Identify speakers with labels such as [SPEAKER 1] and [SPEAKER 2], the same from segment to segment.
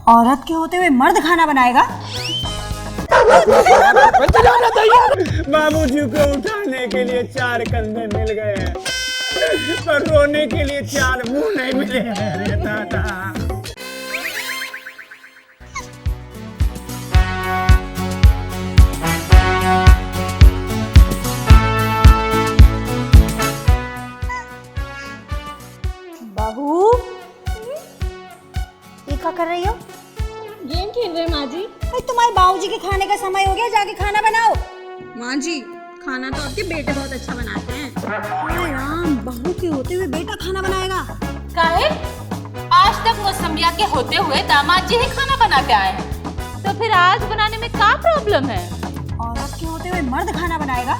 [SPEAKER 1] औरत के होते हुए मर्द खाना बनाएगा?
[SPEAKER 2] बाबूजी को उठाने के लिए 4 कंधे मिल गए हैं, पर रोने के लिए 4 मुंह नहीं मिले हैं रे दादा।
[SPEAKER 1] बहू, ये क्या कर रही हो?
[SPEAKER 3] गेम खेल रहे माँ जी।
[SPEAKER 1] भाई तुम्हारे बाबूजी के खाने का समय हो गया, जाके खाना बनाओ।
[SPEAKER 3] माँ जी, खाना तो आपके बेटे बहुत अच्छा बनाते हैं।
[SPEAKER 1] हाय राम, बहू के होते हुए बेटा खाना बनाएगा?
[SPEAKER 4] काहे? आज तक मौसमिया के होते हुए दामाद जी ही खाना बना के आए हैं, तो फिर आज बनाने में क्या प्रॉब्लम है?
[SPEAKER 1] औरत के होते हुए मर्द खाना बनाएगा?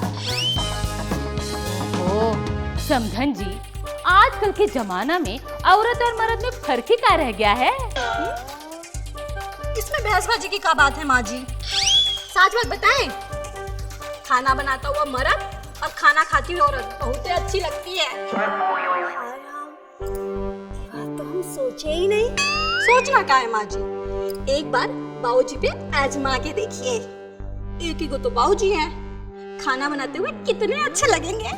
[SPEAKER 4] ओ समधन जी, आजकल के जमाना में औरत और मर्द में फर्क ही क्या रह गया है?
[SPEAKER 3] इसमें बहसबाजी की क्या बात है माँ जी? सच बात बताएं, खाना बनाता हुआ मर्द और खाना खाती हुई औरत बहुत ही अच्छी लगती है।
[SPEAKER 1] तो हम सोचे ही नहीं।
[SPEAKER 3] सोचना क्या है माँ जी, एक बार बाबूजी पे आजमा के देखिए। एक ही को तो बाबूजी हैं, खाना बनाते हुए कितने अच्छे लगेंगे।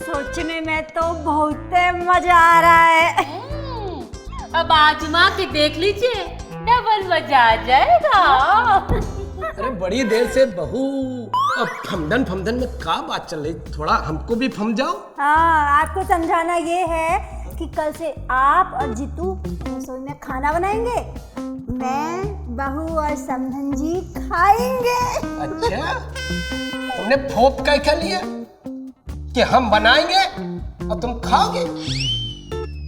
[SPEAKER 1] सोचने में तो बहुत मजा आ रहा है।
[SPEAKER 4] अब आजमा के देख लीजिए, डबल मजा आ जाएगा।
[SPEAKER 5] अरे बड़ी देर से बहू, अब फमदन में क्या बात चल रही, थोड़ा हमको भी फम जाओ।
[SPEAKER 1] हाँ, आपको समझाना ये है कि कल से आप और जीतू रसोई में खाना बनाएंगे, मैं, बहू और समधन जी खाएंगे।
[SPEAKER 5] अच्छा, तुमने फोप क्या लिया कि हम बनाएंगे और तुम खाओगे?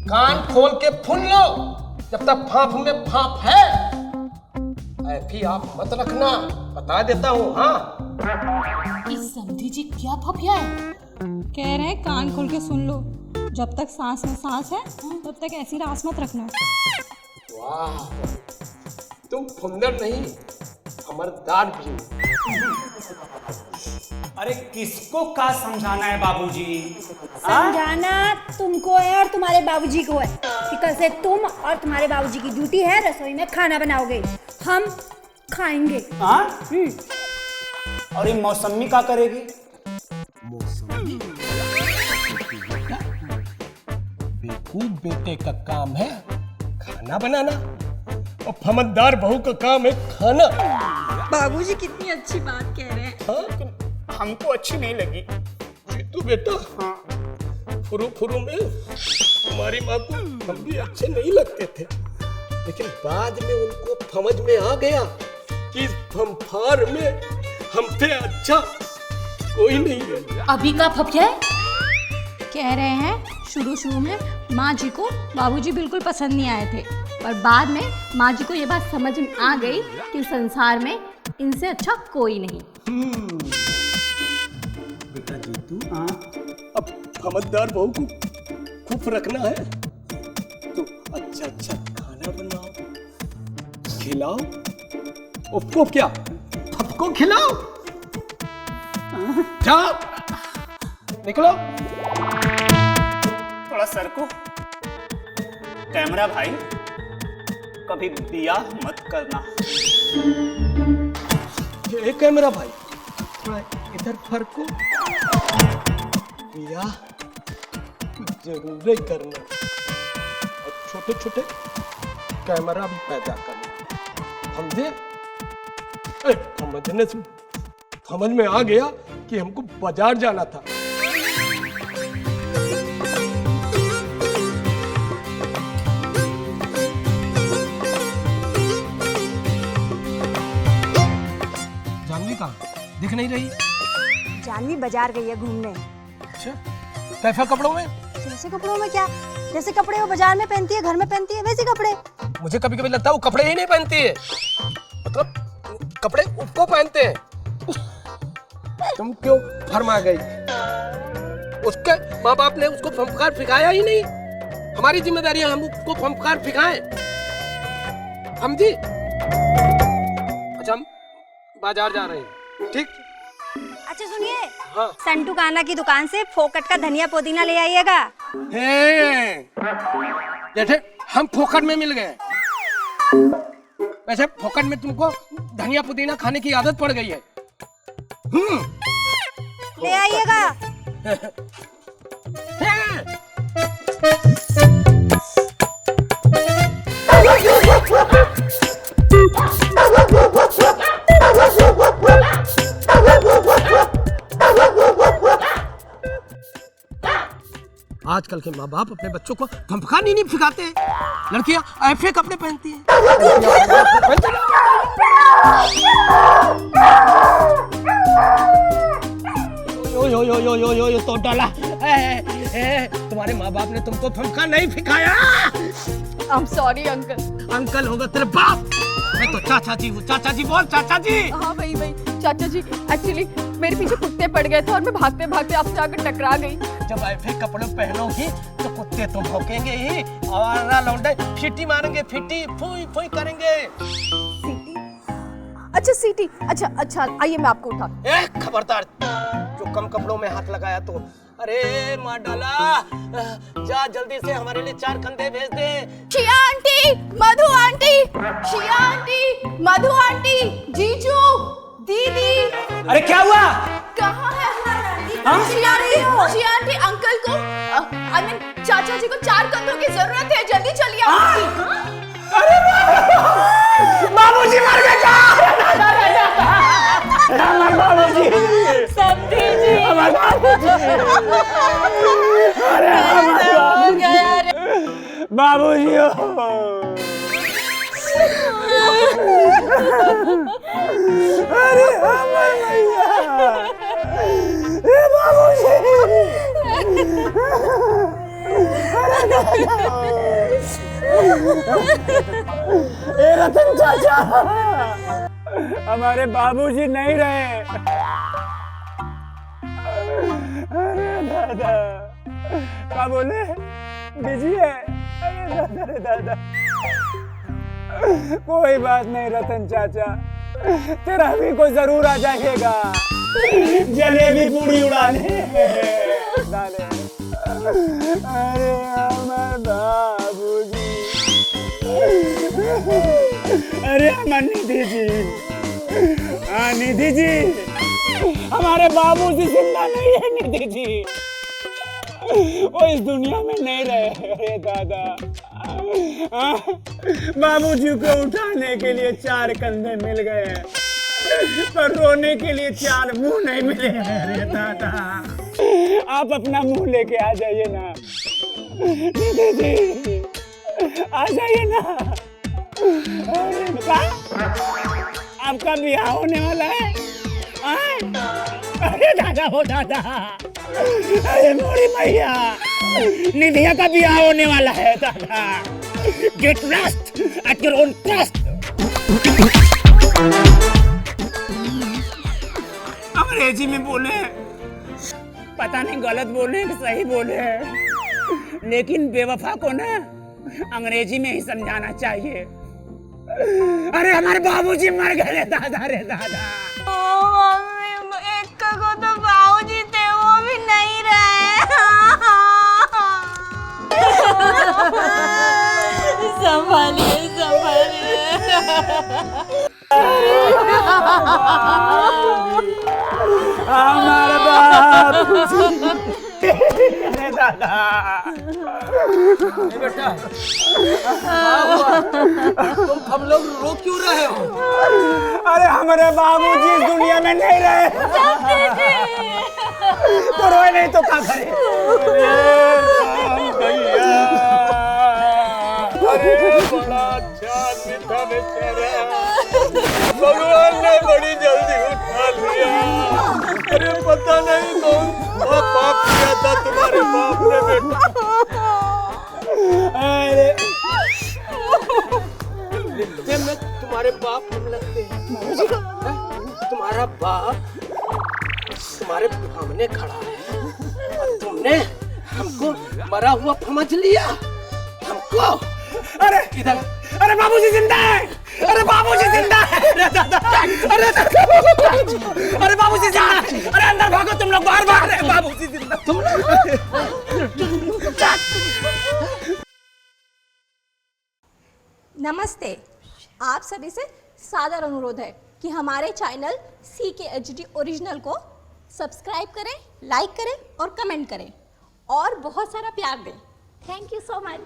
[SPEAKER 5] कान खोल के सुन लो, जब तक फांफ में फांफ है ऐसी आप मत रखना, बता देता हूँ। हाँ,
[SPEAKER 4] इस समधी जी क्या फपिया है?
[SPEAKER 3] कह रहे हैं कान खोल के सुन लो, जब तक सांस में सांस है तब तक ऐसी रास मत रखना।
[SPEAKER 5] वाह, तुम फुंदर नहीं समझदार भी हो।
[SPEAKER 2] अरे किसको क्या समझाना है बाबूजी?
[SPEAKER 1] समझाना तुमको है और तुम्हारे बाबूजी को है कि कल से तुम और तुम्हारे बाबूजी की ड्यूटी है रसोई में खाना बनाओगे, हम खाएंगे।
[SPEAKER 2] हाँ? और ये मौसमी क्या करेगी?
[SPEAKER 5] बेवकूफ बेटे का काम है खाना बनाना और फमददार बहू का काम है खाना।
[SPEAKER 3] बाबूजी कितनी अच्छी बात कह रहे हैं।
[SPEAKER 5] हाँ?
[SPEAKER 2] हमको अच्छी नहीं लगी।
[SPEAKER 5] जीतू बेटा,
[SPEAKER 2] हाँ,
[SPEAKER 5] फुरू में हमारी माँ को हम भी अच्छे नहीं लगते थे, लेकिन बाद में उनको समझ में आ गया कि इस फंफार में हमसे अच्छा कोई नहीं है।
[SPEAKER 4] अभी का फपिया है?
[SPEAKER 3] कह रहे हैं शुरू में माँ जी को बाबूजी बिल्कुल पसंद नहीं आए थे, पर बाद में माँ जी को ये बात समझ में आ गई कि संसार में इनसे अच्छा कोई नहीं।
[SPEAKER 5] बेटा जीतू,
[SPEAKER 2] हाँ।
[SPEAKER 5] अब समझदार बहू को खुश रखना है तो अच्छा खाना बनाओ, खिलाओ। उसको क्या, सबको खिलाओ। जाओ, निकलो।
[SPEAKER 2] थोड़ा सर को कैमरा भाई, कभी बियाह मत करना।
[SPEAKER 5] ये कैमरा भाई, थोड़ा इधर फरको। बियाह जरूर ही करना और छोटे कैमरा भी पैदा करना, समझे? समझने से समझ में आ गया कि हमको बाजार जाना था। जानवी कहाँ दिख नहीं रही?
[SPEAKER 1] जानवी बाजार गई है घूमने।
[SPEAKER 5] अच्छा, कैसा कपड़ों में?
[SPEAKER 1] जैसे कपड़ों में क्या, जैसे कपड़े वो बाजार में पहनती है, घर में पहनती है, वैसे कपड़े।
[SPEAKER 5] मुझे कभी कभी लगता है वो कपड़े ही नहीं पहनती है, मतलब कपड़े उसको पहनते हैं। तुम क्यों फरमा गई? उसके माँ बाप ने उसको संस्कार सिखाया ही नहीं। हमारी जिम्मेदारी है हम उसको संस्कार सिखाएं, समझी? अच्छा आज हम बाजार जा रहे हैं, ठीक?
[SPEAKER 1] अच्छा सुनिए,
[SPEAKER 5] हाँ।
[SPEAKER 1] संटू काना की दुकान से फोकट का धनिया पुदीना ले आइएगा।
[SPEAKER 5] जैसे हम फोकट में मिल गए, वैसे फोकट में तुमको धनिया पुदीना खाने की आदत पड़ गई है।
[SPEAKER 1] ले आइएगा।
[SPEAKER 5] आजकल के माँ बाप अपने बच्चों को फंफका नहीं सिखाते हैं। लड़कियां ऐसे कपड़े पहनती हैं। यो तो डाला। तुम्हारे माँ बाप ने तुमको फंफका नहीं सिखाया।
[SPEAKER 3] I'm sorry uncle.
[SPEAKER 5] अंकल होगा तेरे बाप। मैं तो चाचा जी हूँ। चाचा जी बोल, चाचा जी।
[SPEAKER 3] हाँ भाई चाचा जी, एक्चुअली मेरे पीछे कुत्ते पड़ गए थे और मैं भागते भागते आपसे आकर टकरा गई।
[SPEAKER 5] जब ऐसे कपड़े पहनोगी तो कुत्ते तो भौंकेंगे ही और लौंडे फिटी मारेंगे, फिटी फुई फुई करेंगे।
[SPEAKER 3] अच्छा सीटी, अच्छा आइए मैं आपको उठा।
[SPEAKER 5] खबरदार, जो कम कपड़ों में हाथ लगाया तो। अरे माँ डाला, जा जल्दी से हमारे लिए 4 कंधे भेज दे।
[SPEAKER 3] शिया आंटी, मधु आंटी, शिया आंटी, मधु आंटी, जीजू, दीदी।
[SPEAKER 2] अरे क्या हुआ?
[SPEAKER 3] कहाँ है शिया आंटी? अंकल को, आई मीन चाचा जी को 4 कंधों की जरूरत है, जल्दी चलिए।
[SPEAKER 2] बाबूजी मर गए क्या? हमारे बाबूजी,
[SPEAKER 3] समझी जी,
[SPEAKER 2] हमारे बाबूजी, अरे हमारे बाबूजी हो। अरे हमारे भैया, ये बाबूजी। ए रतन चाचा, हमारे बाबूजी नहीं रहे। अरे दादा, क्या बोले? बिजी है? अरे दादा, कोई बात नहीं रतन चाचा, तेरा भी कोई जरूर आ जाएगा जलेबी पूरी उड़ाने। अरे हमारे बाबूजी, अरे हमारे निधि जी, हाँ निधि जी, हमारे बाबूजी जिंदा नहीं है निधि जी, वो इस दुनिया में नहीं रहे। अरे दादा, बाबूजी को उठाने के लिए 4 कंधे मिल गए, पर रोने के लिए 4 मुंह नहीं मिले। अरे दादा, आप अपना मुंह लेके आ जाइए ना निधि जी, आ जाइए ना। आपका ब्याह होने वाला है? अरे दादा हो दादा, अरे मोरी मैया, निधिया का ब्याह होने वाला है दादा। Get lost at your own cost. अंग्रेजी में बोले, पता नहीं गलत बोले कि सही बोले, लेकिन बेवफा को ना अंग्रेजी में ही समझाना चाहिए। अरे हमारे बाबूजी मर गए दादा। रे दादा,
[SPEAKER 1] एक को तो बाबूजी थे, वो भी नहीं रहे। संभालिए
[SPEAKER 2] हमारे बाबूजी। अरे दादा,
[SPEAKER 5] बेटा, तुम हम लोग रो क्यों रहे हो?
[SPEAKER 2] अरे हमारे बाबूजी इस दुनिया में नहीं रहे, तो रोए नहीं तो क्या करे? अरे बड़ा अच्छा था बेचारा, भगवान ने बड़ी जल्दी उठा लिया। अरे पता नहीं कौन पाप किया था तुम्हारे बाप ने बेटा। अरे
[SPEAKER 5] में तुम्हारे बाप हम लगते हैं। तुम्हारा बाप तुम्हारे सामने खड़ा है और तुमने हमको मरा हुआ समझ लिया। हमको
[SPEAKER 2] अरे इधर, अरे बाबूजी जिंदा है, अरे बाबूजी जिंदा है। दादा
[SPEAKER 3] नमस्ते। आप सभी से सादर अनुरोध है कि हमारे चैनल CKHD ओरिजिनल को सब्सक्राइब करें, लाइक करें और कमेंट करें और बहुत सारा प्यार दें। Thank you so much.